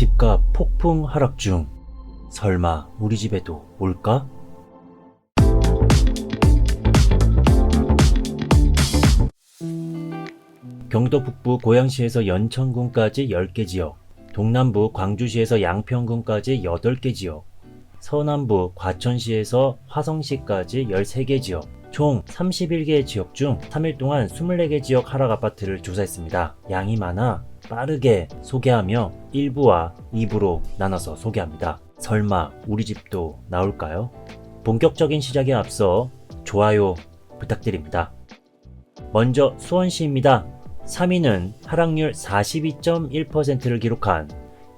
집값 폭풍 하락 중. 설마 우리 집에도 올까? 경도 북부 고양시에서 연천군까지 10개 지역, 동남부 광주시에서 양평군까지 8개 지역, 서남부 과천시에서 화성시까지 13개 지역, 총 31개 지역 중 3일 동안 24개 지역 하락 아파트를 조사했습니다. 양이 많아 빠르게 소개하며 1부와 2부로 나눠서 소개합니다. 설마 우리 집도 나올까요? 본격적인 시작에 앞서 좋아요 부탁드립니다. 먼저 수원시입니다. 3위는 하락률 42.1%를 기록한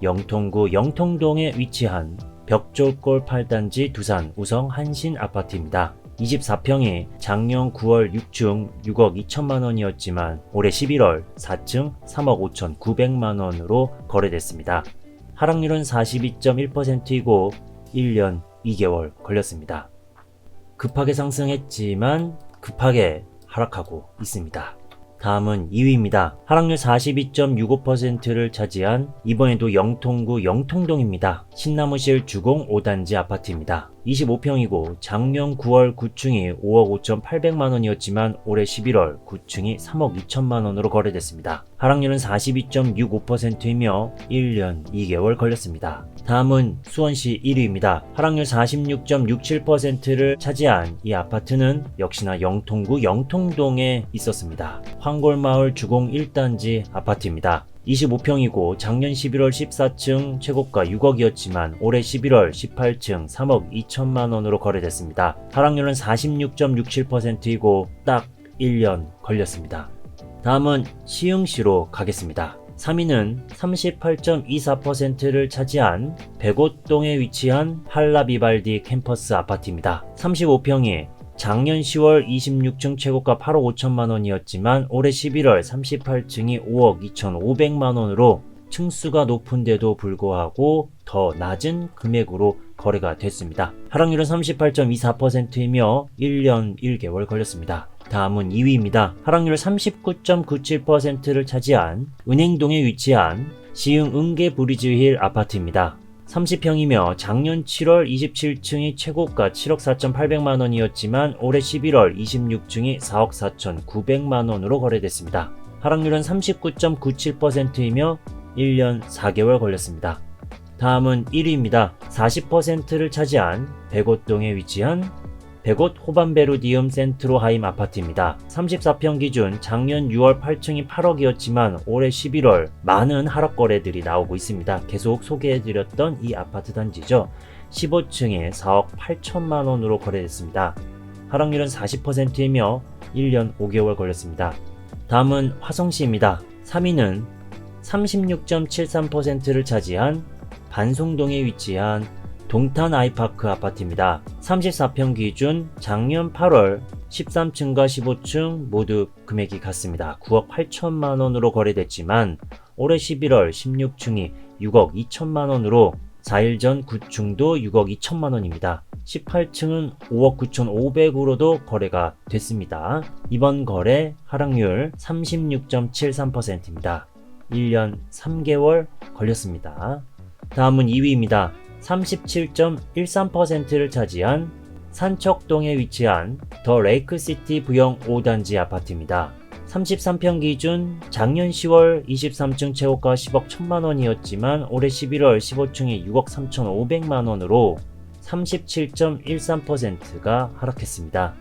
영통구 영통동에 위치한 벽돌골 8단지 두산 우성 한신 아파트입니다. 24평이 작년 9월 6층 6억 2천만 원이었지만 올해 11월 4층 3억 5천 9백만 원으로 거래됐습니다. 하락률은 42.1%이고 1년 2개월 걸렸습니다. 급하게 상승했지만 급하게 하락하고 있습니다. 다음은 2위입니다. 하락률 42.65%를 차지한 이번에도 영통구 영통동입니다. 신나무실 주공 5단지 아파트입니다. 25평이고 작년 9월 9층이 5억 5천 8백만 원이었지만 올해 11월 9층이 3억 2천만 원으로 거래됐습니다. 하락률은 42.65%이며 1년 2개월 걸렸습니다. 다음은 수원시 1위입니다. 하락률 46.67%를 차지한 이 아파트는 역시나 영통구 영통동에 있었습니다. 황골마을 주공 1단지 아파트입니다. 25평이고 작년 11월 14층 최고가 6억이었지만 올해 11월 18층 3억 2천만 원으로 거래됐습니다. 하락률은 46.67%이고 딱 1년 걸렸습니다. 다음은 시흥시로 가겠습니다. 3위는 38.24%를 차지한 백옷동에 위치한 한라비발디 캠퍼스 아파트입니다. 35평이 작년 10월 26층 최고가 8억 5천만 원이었지만 올해 11월 38층이 5억 2,500만 원으로 층수가 높은데도 불구하고 더 낮은 금액으로 거래가 됐습니다. 하락률은 38.24%이며 1년 1개월 걸렸습니다. 다음은 2위입니다. 하락률 39.97%를 차지한 은행동에 위치한 시흥 은계브리즈힐 아파트입니다. 30평이며 작년 7월 27층이 최고가 7억 4,800만 원이었지만 올해 11월 26층이 4억 4,900만 원으로 거래됐습니다. 하락률은 39.97%이며 1년 4개월 걸렸습니다. 다음은 1위입니다. 40%를 차지한 백옷동에 위치한 백옷 호반베루디움 센트로하임 아파트입니다. 34평 기준 작년 6월 8층이 8억이었지만 올해 11월 많은 하락 거래들이 나오고 있습니다. 계속 소개해드렸던 이 아파트 단지죠. 15층에 4억 8천만 원으로 거래됐습니다. 하락률은 40%이며 1년 5개월 걸렸습니다. 다음은 화성시입니다. 3위는 36.73%를 차지한 반송동에 위치한 동탄 아이파크 아파트입니다. 34평 기준 작년 8월 13층과 15층 모두 금액이 같습니다. 9억 8천만 원으로 거래됐지만 올해 11월 16층이 6억 2천만 원으로 4일 전 9층도 6억 2천만 원입니다. 18층은 5억 9,500으로도 거래가 됐습니다. 이번 거래 하락률 36.73%입니다. 1년 3개월 걸렸습니다. 다음은 2위입니다. 37.13%를 차지한 산척동에 위치한 더 레이크시티 부영 5단지 아파트입니다. 33평 기준 작년 10월 23층 최고가 10억 1천만 원이었지만 올해 11월 15층이 6억 3,500만 원으로 37.13%가 하락했습니다.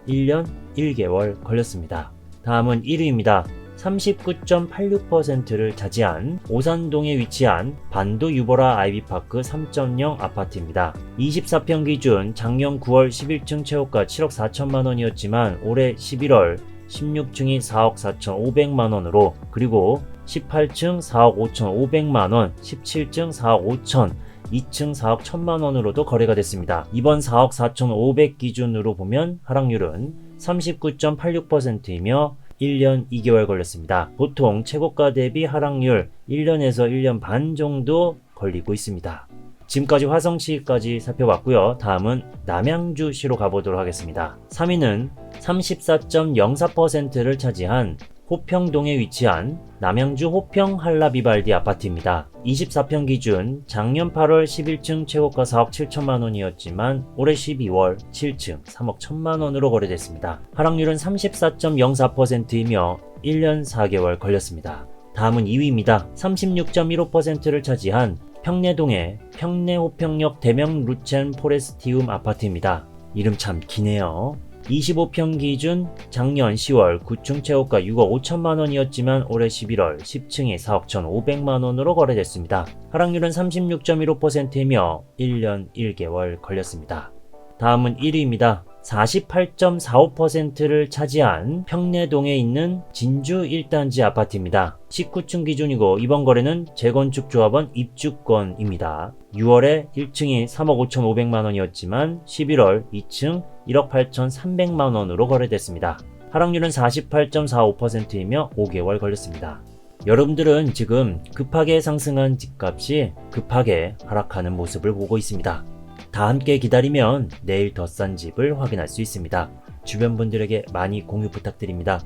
1년 1개월 걸렸습니다. 다음은 1위입니다. 39.86%를 차지한 오산동에 위치한 반도 유보라 아이비파크 3.0 아파트입니다. 24평 기준 작년 9월 11층 최고가 7억 4천만 원이었지만 올해 11월 16층이 4억 4,500만 원으로 그리고 18층 4억 5,500만 원, 17층 4억 5천, 2층 4억 1천만 원으로도 거래가 됐습니다. 이번 4억 4,500 기준으로 보면 하락률은 39.86%이며 1년 2개월 걸렸습니다. 보통 최고가 대비 하락률 1년에서 1년 반 정도 걸리고 있습니다. 지금까지 화성시까지 살펴봤고요. 다음은 남양주시로 가보도록 하겠습니다. 3위는 34.04%를 차지한 호평동에 위치한 남양주 호평 한라비발디 아파트입니다. 24평 기준 작년 8월 11층 최고가 4억 7천만 원이었지만 올해 12월 7층 3억 1천만 원으로 거래됐습니다. 하락률은 34.04%이며 1년 4개월 걸렸습니다. 다음은 2위입니다. 36.15%를 차지한 평내동의 평내호평역 대명 루첸 포레스티움 아파트입니다. 이름 참 기네요. 25평 기준 작년 10월 9층 최고가 6억 5천만 원이었지만 올해 11월 10층이 4억 1,500만 원으로 거래됐습니다. 하락률은 36.15%이며 1년 1개월 걸렸습니다. 다음은 1위입니다. 48.45%를 차지한 평내동에 있는 진주 1단지 아파트입니다. 19층 기준이고 이번 거래는 재건축조합원 입주권입니다. 6월에 1층이 3억 5,500만 원이었지만 11월 2층 1억 8,300만 원으로 거래됐습니다. 하락률은 48.45%이며 5개월 걸렸습니다. 여러분들은 지금 급하게 상승한 집값이 급하게 하락하는 모습을 보고 있습니다. 다 함께 기다리면 내일 더 싼 집을 확인할 수 있습니다. 주변 분들에게 많이 공유 부탁드립니다.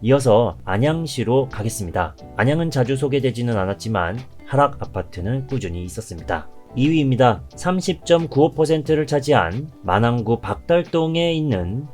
이어서 안양시로 가겠습니다. 안양은 자주 소개되지는 않았지만 하락 아파트는 꾸준히 있었습니다. 2위입니다. 30.95%를 차지한 만안구 박달동에 있는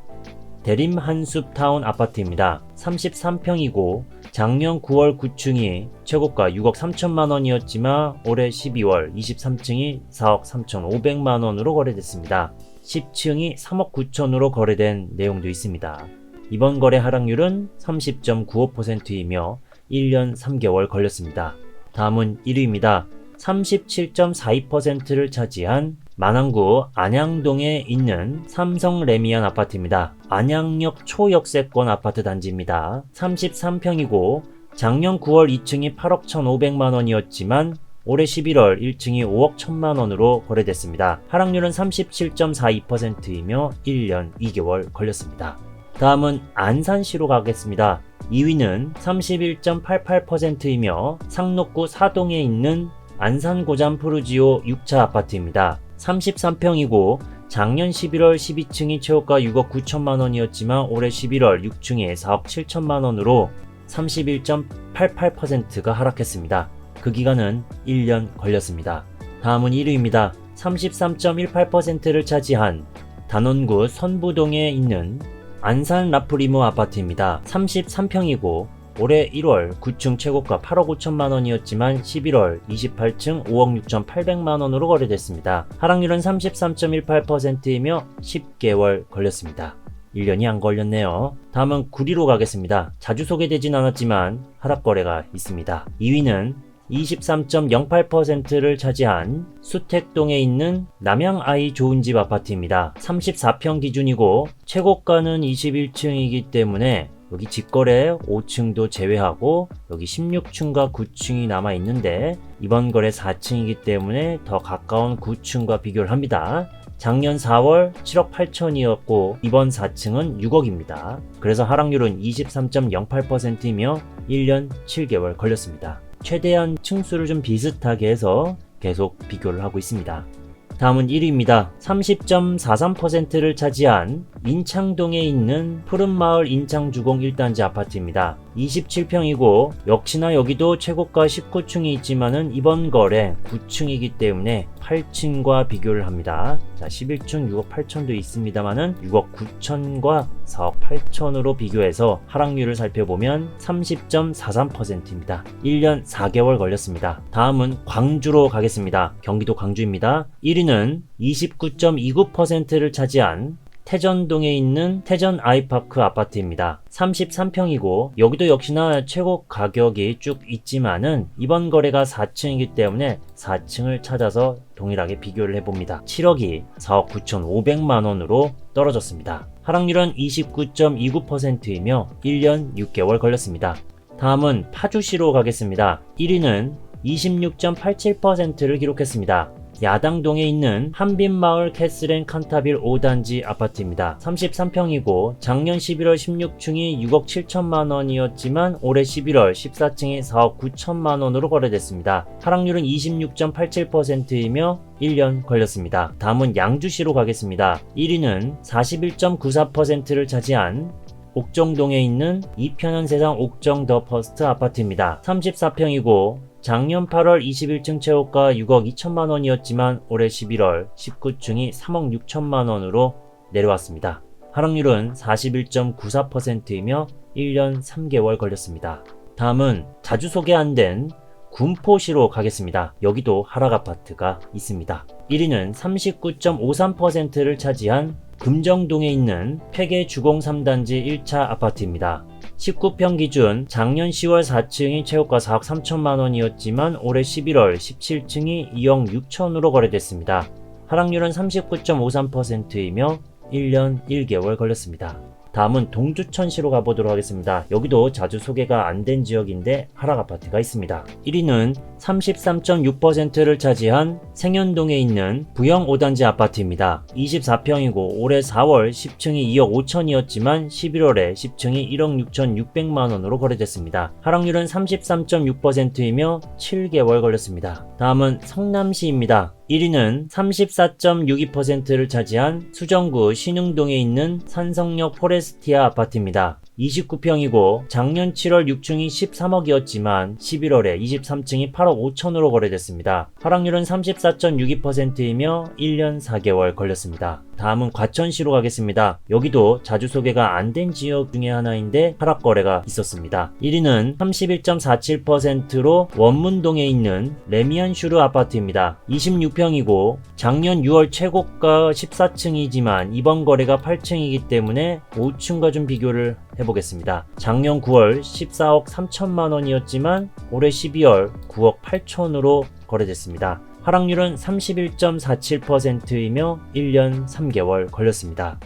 대림 한숲타운 아파트입니다. 33평이고 작년 9월 9층이 최고가 6억 3천만 원이었지만 올해 12월 23층이 4억 3,500만 원으로 거래됐습니다. 10층이 3억 9천으로 거래된 내용도 있습니다. 이번 거래 하락률은 30.95%이며 1년 3개월 걸렸습니다. 다음은 1위입니다. 37.42%를 차지한 만안구 안양동에 있는 삼성 레미안 아파트입니다. 안양역 초역세권 아파트 단지입니다. 33평이고 작년 9월 2층이 8억 1,500만 원이었지만 올해 11월 1층이 5억 1천만 원으로 거래됐습니다. 하락률은 37.42%이며 1년 2개월 걸렸습니다. 다음은 안산시로 가겠습니다. 2위는 31.88%이며 상록구 사동에 있는 안산고잔 푸르지오 6차 아파트입니다. 33평이고 작년 11월 12층이 최고가 6억 9천만 원이었지만 올해 11월 6층에 4억 7천만 원으로 31.88%가 하락했습니다. 그 기간은 1년 걸렸습니다. 다음은 1위입니다. 33.18%를 차지한 단원구 선부동에 있는 안산 라프리무 아파트입니다. 33평이고 올해 1월 9층 최고가 8억 5천만 원이었지만 11월 28층 5억 6,800만 원으로 거래됐습니다. 하락률은 33.18%이며 10개월 걸렸습니다. 1년이 안 걸렸네요. 다음은 9위로 가겠습니다. 자주 소개되진 않았지만 하락 거래가 있습니다. 2위는 23.08%를 차지한 수택동에 있는 남양 아이 좋은 집 아파트입니다. 34평 기준이고 최고가는 21층이기 때문에 여기 직거래 5층도 제외하고 여기 16층과 9층이 남아 있는데 이번 거래 4층이기 때문에 더 가까운 9층과 비교를 합니다. 작년 4월 7억 8천이었고 이번 4층은 6억입니다. 그래서 하락률은 23.08%이며 1년 7개월 걸렸습니다. 최대한 층수를 좀 비슷하게 해서 계속 비교를 하고 있습니다. 다음은 1위입니다. 30.43%를 차지한 인창동에 있는 푸른마을 인창주공 1단지 아파트입니다. 27평이고 역시나 여기도 최고가 19층이 있지만은 이번 거래 9층이기 때문에 8층과 비교를 합니다. 자, 11층 6억 8천도 있습니다만은 6억 9천과 4억 8천으로 비교해서 하락률을 살펴보면 30.43%입니다. 1년 4개월 걸렸습니다. 다음은 광주로 가겠습니다. 경기도 광주입니다. 1위는 29.29%를 차지한 태전동에 있는 태전 아이파크 아파트입니다. 33평이고 여기도 역시나 최고 가격이 쭉 있지만은 이번 거래가 4층이기 때문에 4층을 찾아서 동일하게 비교를 해봅니다. 7억이 4억 9,500만 원으로 떨어졌습니다. 하락률은 29.29%이며 1년 6개월 걸렸습니다. 다음은 파주시로 가겠습니다. 1위는 26.87%를 기록했습니다. 야당동에 있는 한빛마을 캐슬앤 칸타빌 5단지 아파트입니다. 33평이고 작년 11월 16층이 6억 7천만 원이었지만 올해 11월 14층이 4억 9천만 원으로 거래됐습니다. 하락률은 26.87%이며 1년 걸렸습니다. 다음은 양주시로 가겠습니다. 1위는 41.94%를 차지한 옥정동에 있는 이편한 세상 옥정 더 퍼스트 아파트입니다. 34평이고 작년 8월 21층 최고가 6억 2천만 원이었지만 올해 11월 19층이 3억 6천만 원으로 내려왔습니다. 하락률은 41.94%이며 1년 3개월 걸렸습니다. 다음은 자주 소개 안 된 군포시로 가겠습니다. 여기도 하락 아파트가 있습니다. 1위는 39.53%를 차지한 금정동에 있는 폐계 주공 3단지 1차 아파트입니다. 19평 기준 작년 10월 4층이 최고가 4억 3천만 원이었지만 올해 11월 17층이 2억 6천으로 거래됐습니다. 하락률은 39.53%이며 1년 1개월 걸렸습니다. 다음은 동두천시로 가보도록 하겠습니다. 여기도 자주 소개가 안 된 지역인데 하락 아파트가 있습니다. 1위는 33.6%를 차지한 생현동에 있는 부영 5단지 아파트입니다. 24평이고 올해 4월 10층이 2억 5천이었지만 11월에 10층이 1억 6천6백만 원으로 거래됐습니다. 하락률은 33.6%이며 7개월 걸렸습니다. 다음은 성남시입니다. 1위는 34.62%를 차지한 수정구 신흥동에 있는 산성역 포레스티아 아파트입니다. 29평이고 작년 7월 6층이 13억이었지만 11월에 23층이 8억 5천으로 거래됐습니다. 하락률은 34.62%이며 1년 4개월 걸렸습니다. 다음은 과천시로 가겠습니다. 여기도 자주 소개가 안 된 지역 중에 하나인데 하락 거래가 있었습니다. 1위는 31.47%로 원문동에 있는 레미안슈르 아파트입니다. 26평이고 작년 6월 최고가 14층이지만 이번 거래가 8층이기 때문에 5층과 좀 비교를 해보겠습니다. 작년 9월 14억 3천만 원이었지만 올해 12월 9억 8천으로 거래됐습니다. 하락률은 31.47%이며 1년 3개월 걸렸습니다.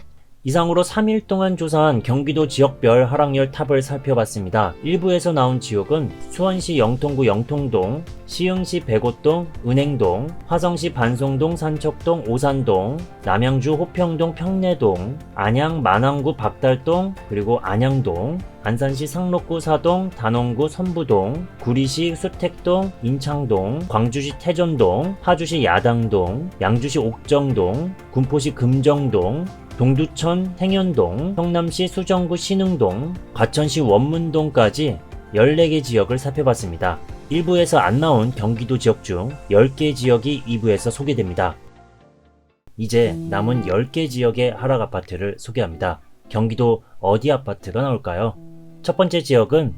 이상으로 3일 동안 조사한 경기도 지역별 하락률 탑을 살펴봤습니다. 일부에서 나온 지역은 수원시 영통구 영통동, 시흥시 백오동, 은행동, 화성시 반송동, 산척동, 오산동, 남양주 호평동, 평내동, 안양 만왕구 박달동, 그리고 안양동, 안산시 상록구 사동, 단원구 선부동, 구리시 수택동, 인창동, 광주시 태전동, 파주시 야당동, 양주시 옥정동, 군포시 금정동, 동두천 행현동, 성남시 수정구 신흥동, 과천시 원문동까지 14개 지역을 살펴봤습니다. 일부에서 안 나온 경기도 지역 중 10개 지역이 2부에서 소개됩니다. 이제 남은 10개 지역의 하락 아파트를 소개합니다. 경기도 어디 아파트가 나올까요? 첫 번째 지역은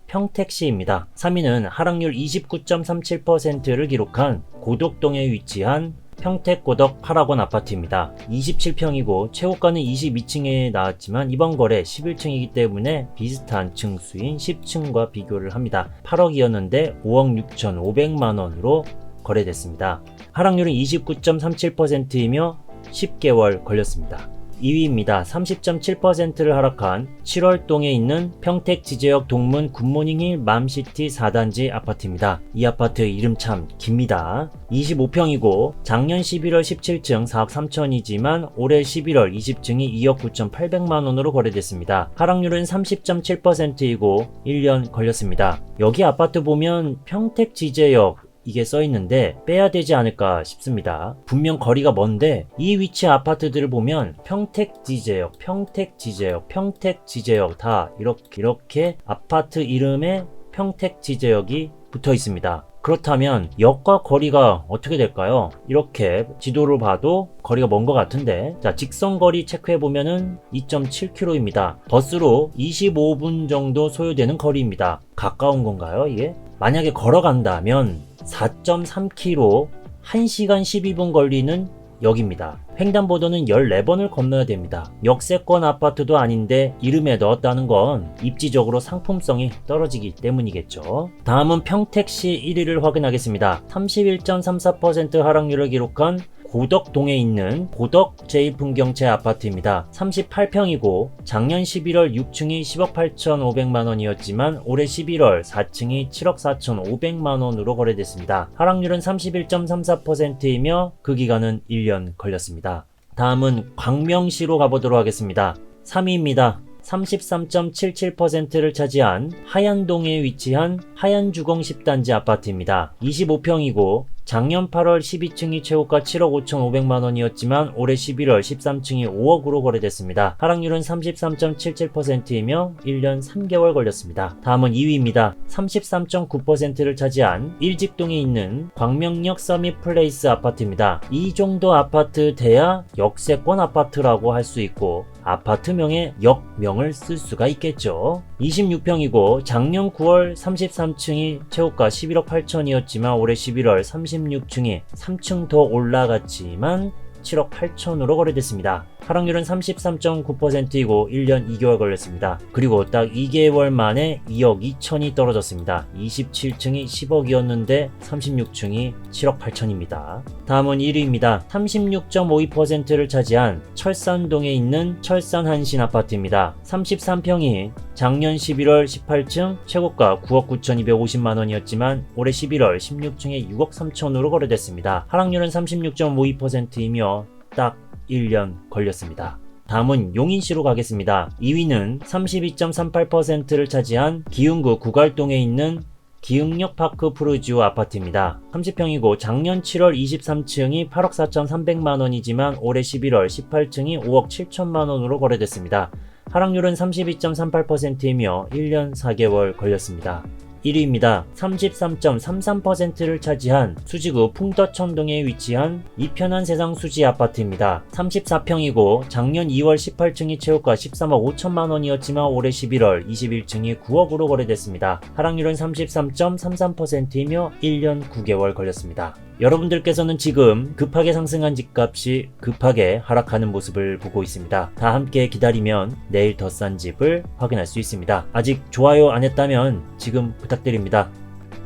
평택시입니다. 3위는 하락률 29.37%를 기록한 고덕동에 위치한 평택고덕 8학원 아파트입니다. 27평이고 최고가는 22층에 나왔지만 이번 거래 11층이기 때문에 비슷한 층수인 10층과 비교를 합니다. 8억이었는데 5억 6,500만원으로 거래됐습니다. 하락률은 29.37%이며 10개월 걸렸습니다. 2위입니다. 30.7%를 하락한 7월동에 있는 평택지제역 동문 굿모닝힐 맘시티 4단지 아파트입니다. 이 아파트 이름 참 깁니다. 25평이고 작년 11월 17층 4억 3천이지만 올해 11월 20층이 2억 9,800만원으로 거래됐습니다. 하락률은 30.7%이고 1년 걸렸습니다. 여기 아파트 보면 평택지제역 이게 써있는데 빼야 되지 않을까 싶습니다. 분명 거리가 먼데 이 위치 아파트들을 보면 평택지제역, 평택지제역, 평택지제역 다 이렇게 아파트 이름에 평택지제역이 붙어 있습니다. 그렇다면 역과 거리가 어떻게 될까요? 이렇게 지도로 봐도 거리가 먼 것 같은데, 자, 직선거리 체크해보면은 2.7km입니다. 버스로 25분 정도 소요되는 거리입니다. 가까운 건가요, 이게? 만약에 걸어간다면 4.3km, 1시간 12분 걸리는 역입니다. 횡단보도는 14번을 건너야 됩니다. 역세권 아파트도 아닌데 이름에 넣었다는 건 입지적으로 상품성이 떨어지기 때문이겠죠. 다음은 평택시 1위를 확인하겠습니다. 31.34% 하락률을 기록한 고덕동에 있는 고덕 제2풍경채 아파트입니다. 38평이고 작년 11월 6층이 10억 8,500만원이었지만 올해 11월 4층이 7억 4,500만원으로 거래됐습니다. 하락률은 31.34%이며 그 기간은 1년 걸렸습니다. 다음은 광명시로 가보도록 하겠습니다. 3위입니다. 33.77%를 차지한 하얀동에 위치한 하얀주공 10단지 아파트입니다. 25평이고 작년 8월 12층이 최고가 7억 5,500만원이었지만 올해 11월 13층이 5억으로 거래됐습니다. 하락률은 33.77%이며 1년 3개월 걸렸습니다. 다음은 2위입니다. 33.9%를 차지한 일직동에 있는 광명역 서밋플레이스 아파트입니다. 이 정도 아파트 돼야 역세권 아파트라고 할 수 있고 아파트명에 역명을 쓸 수가 있겠죠. 26평이고 작년 9월 33층이 최고가 11억 8천이었지만 올해 11월 36층이 3층 더 올라갔지만 7억 8천으로 거래됐습니다. 하락률은 33.9%이고 1년 2개월 걸렸습니다. 그리고 딱 2개월 만에 2억 2천이 떨어졌습니다. 27층이 10억이었는데 36층이 7억 8천입니다. 다음은 1위입니다. 36.52%를 차지한 철산동에 있는 철산한신 아파트입니다. 33평이 작년 11월 18층 최고가 9억 9,250만원이었지만 올해 11월 16층에 6억 3천으로 거래됐습니다. 하락률은 36.52%이며 딱 1년 걸렸습니다. 다음은 용인시로 가겠습니다. 2위는 32.38%를 차지한 기흥구 구갈동에 있는 기흥역 파크 푸르지오 아파트입니다. 30평이고 작년 7월 23층이 8억 4,300만원이지만 올해 11월 18층이 5억 7천만원으로 거래됐습니다. 하락률은 32.38%이며 1년 4개월 걸렸습니다. 1위입니다. 33.33%를 차지한 수지구 풍덕천동에 위치한 이편한 세상 수지 아파트입니다. 34평이고 작년 2월 18층이 최고가 13억 5천만원이었지만 올해 11월 21층이 9억으로 거래됐습니다. 하락률은 33.33%이며 1년 9개월 걸렸습니다. 여러분들께서는 지금 급하게 상승한 집값이 급하게 하락하는 모습을 보고 있습니다. 다 함께 기다리면 내일 더 싼 집을 확인할 수 있습니다. 아직 좋아요 안 했다면 지금 부탁드립니다.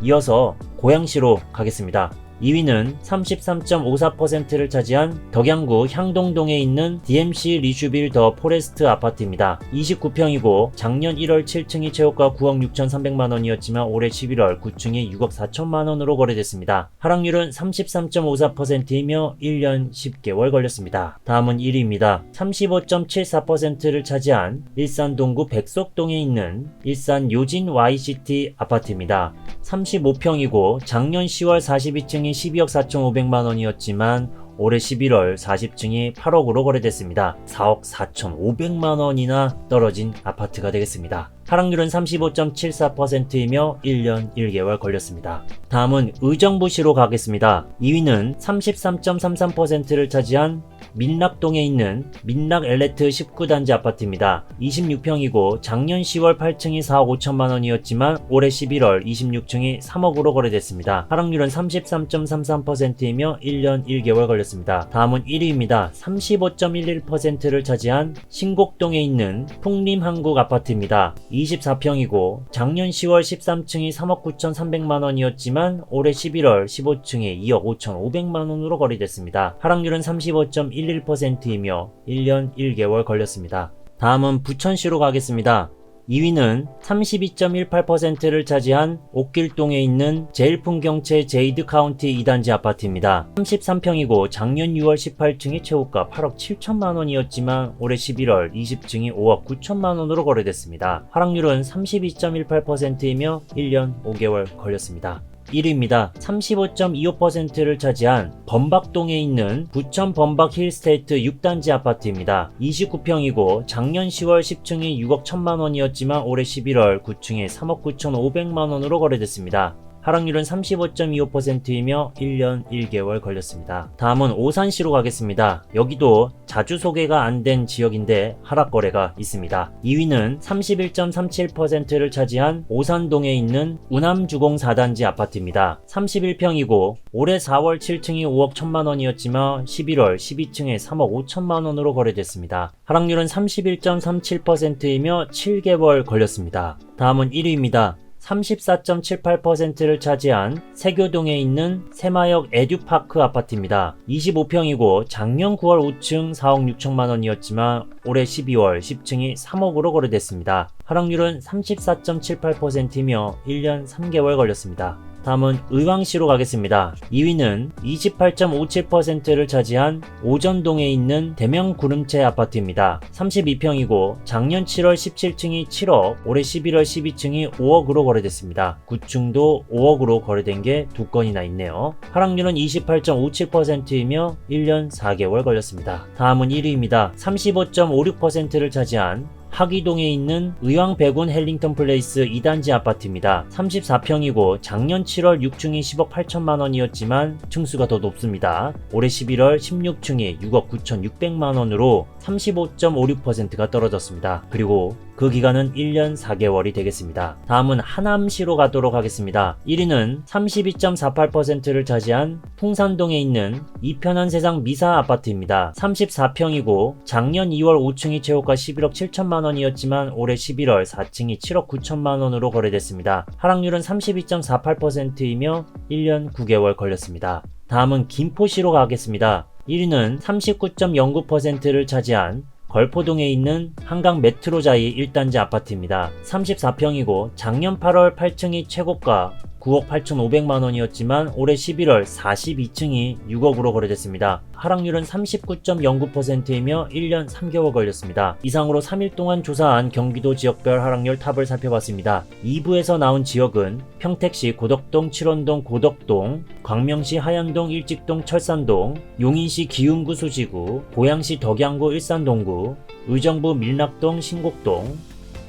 이어서 고양시로 가겠습니다. 2위는 33.54%를 차지한 덕양구 향동동에 있는 DMC 리슈빌 더 포레스트 아파트입니다. 29평이고 작년 1월 7층이 최고가 9억 6,300만원이었지만 올해 11월 9층이 6억 4천만원으로 거래됐습니다. 하락률은 33.54%이며 1년 10개월 걸렸습니다. 다음은 1위입니다. 35.74%를 차지한 일산 동구 백석동에 있는 일산 요진 YCT 아파트입니다. 35평이고 작년 10월 42층이 12억 4,500만원이었지만 올해 11월 40층이 8억으로 거래됐습니다. 4억 4,500만원이나 떨어진 아파트가 되겠습니다. 하락률은 35.74%이며 1년 1개월 걸렸습니다. 다음은 의정부시로 가겠습니다. 2위는 33.33%를 차지한 민락동에 있는 민락 엘레트 19단지 아파트입니다. 26평이고 작년 10월 8층이 4억 5천만원이었지만 올해 11월 26층이 3억으로 거래됐습니다. 하락률은 33.33%이며 1년 1개월 걸렸습니다. 다음은 1위입니다. 35.11%를 차지한 신곡동에 있는 풍림한국 아파트입니다. 24평이고 작년 10월 13층이 3억 9,300만원이었지만 올해 11월 15층에 2억 5,500만원으로 거래됐습니다. 하락률은 35.11%이며 1년 1개월 걸렸습니다. 다음은 부천시로 가겠습니다. 2위는 32.18%를 차지한 옥길동에 있는 제일풍경채 제이드 카운티 2단지 아파트입니다. 33평이고 작년 6월 18층이 최고가 8억 7천만원이었지만 올해 11월 20층이 5억 9천만원으로 거래됐습니다. 하락률은 32.18%이며 1년 5개월 걸렸습니다. 1위입니다. 35.25%를 차지한 범박동에 있는 부천 범박 힐스테이트 6단지 아파트입니다. 29평이고 작년 10월 10층이 6억 1천만원이었지만 올해 11월 9층에 3억 9,500만원으로 거래됐습니다. 하락률은 35.25%이며 1년 1개월 걸렸습니다. 다음은 오산시로 가겠습니다. 여기도 자주 소개가 안 된 지역인데 하락 거래가 있습니다. 2위는 31.37%를 차지한 오산동에 있는 우남주공 4단지 아파트입니다. 31평이고 올해 4월 7층이 5억 1천만원이었지만 11월 12층에 3억 5천만원으로 거래됐습니다. 하락률은 31.37%이며 7개월 걸렸습니다. 다음은 1위입니다. 34.78%를 차지한 세교동에 있는 새마역 에듀파크 아파트입니다. 25평이고 작년 9월 5층 4억 6천만원이었지만 올해 12월 10층이 3억으로 거래됐습니다. 하락률은 34.78%이며 1년 3개월 걸렸습니다. 다음은 의왕시로 가겠습니다. 2위는 28.57%를 차지한 오전동에 있는 대명구름채 아파트입니다. 32평이고 작년 7월 17층이 7억, 올해 11월 12층이 5억으로 거래됐습니다. 9층도 5억으로 거래된 게 2건이나 있네요. 하락률은 28.57%이며 1년 4개월 걸렸습니다. 다음은 1위입니다. 35.56%를 차지한 하기동에 있는 의왕백운 헬링턴 플레이스 2단지 아파트입니다. 34평이고 작년 7월 6층이 10억 8천만 원이었지만 층수가 더 높습니다. 올해 11월 16층이 6억 9천6백만 원으로 35.56%가 떨어졌습니다. 그리고 그 기간은 1년 4개월이 되겠습니다. 다음은 하남시로 가도록 하겠습니다. 1위는 32.48%를 차지한 풍산동에 있는 이편한 세상 미사 아파트입니다. 34평이고 작년 2월 5층이 최고가 11억 7천만 원이었지만 올해 11월 4층이 7억 9천만 원으로 거래됐습니다. 하락률은 32.48%이며 1년 9개월 걸렸습니다. 다음은 김포시로 가겠습니다. 1위는 39.09%를 차지한 걸포동에 있는 한강 메트로자이 1단지 아파트입니다. 34평이고 작년 8월 8층이 최고가 9억 8,500만 원이었지만 올해 11월 42층이 6억으로 거래됐습니다. 하락률은 39.09%이며 1년 3개월 걸렸습니다. 이상으로 3일 동안 조사한 경기도 지역별 하락률 탑을 살펴봤습니다. 2부에서 나온 지역은 평택시 고덕동, 칠원동, 고덕동, 광명시 하현동, 일직동, 철산동, 용인시 기흥구 수지구, 고양시 덕양구 일산동구, 의정부 밀락동, 신곡동,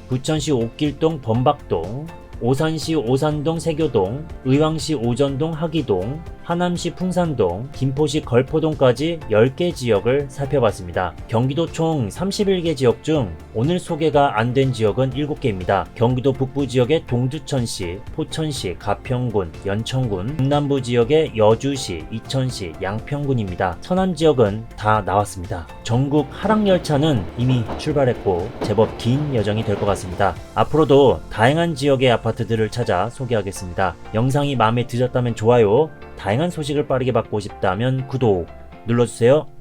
부천시 옥길동, 범박동, 오산시 오산동 세교동, 의왕시 오전동 하기동, 하남시 풍산동, 김포시 걸포동까지 10개 지역을 살펴봤습니다. 경기도 총 31개 지역 중 오늘 소개가 안 된 지역은 7개입니다. 경기도 북부 지역의 동두천시, 포천시, 가평군, 연천군, 중남부 지역의 여주시, 이천시, 양평군입니다. 서남 지역은 다 나왔습니다. 전국 하락열차는 이미 출발했고 제법 긴 여정이 될 것 같습니다. 앞으로도 다양한 지역의 아파트들을 찾아 소개하겠습니다. 영상이 마음에 드셨다면 좋아요, 다양한 소식을 빠르게 받고 싶다면 구독 눌러주세요.